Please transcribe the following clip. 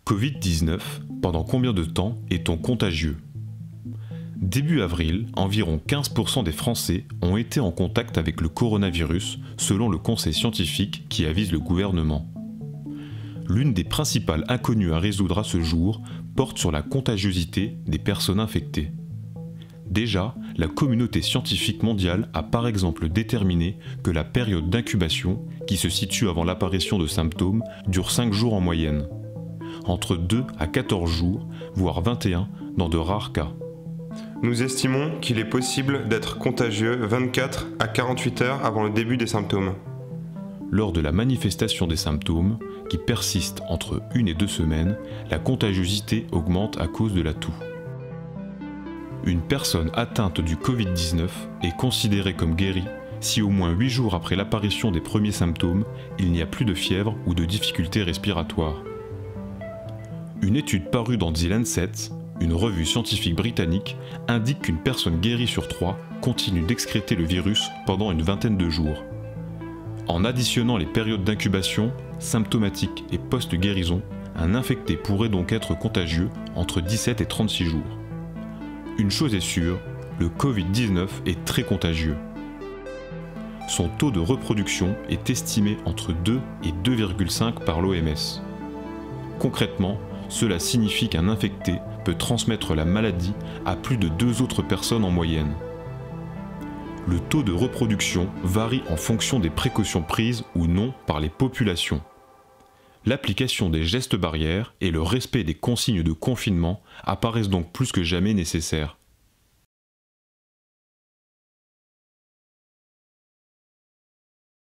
Covid-19, pendant combien de temps est-on contagieux? Début avril, environ 15% des Français ont été en contact avec le coronavirus, selon le conseil scientifique qui avise le gouvernement. L'une des principales inconnues à résoudre à ce jour porte sur la contagiosité des personnes infectées. Déjà, la communauté scientifique mondiale a par exemple déterminé que la période d'incubation, qui se situe avant l'apparition de symptômes, dure 5 jours en moyenne. Entre 2 à 14 jours, voire 21 dans de rares cas. Nous estimons qu'il est possible d'être contagieux 24 à 48 heures avant le début des symptômes. Lors de la manifestation des symptômes, qui persiste entre 1 et 2 semaines, la contagiosité augmente à cause de la toux. Une personne atteinte du Covid-19 est considérée comme guérie si au moins 8 jours après l'apparition des premiers symptômes, il n'y a plus de fièvre ou de difficultés respiratoires. Une étude parue dans The Lancet, une revue scientifique britannique, indique qu'une personne guérie sur 3 continue d'excréter le virus pendant une vingtaine de jours. En additionnant les périodes d'incubation, symptomatiques et post-guérison, un infecté pourrait donc être contagieux entre 17 et 36 jours. Une chose est sûre, le Covid-19 est très contagieux. Son taux de reproduction est estimé entre 2 et 2,5 par l'OMS. Concrètement, cela signifie qu'un infecté peut transmettre la maladie à plus de 2 autres personnes en moyenne. Le taux de reproduction varie en fonction des précautions prises ou non par les populations. L'application des gestes barrières et le respect des consignes de confinement apparaissent donc plus que jamais nécessaires.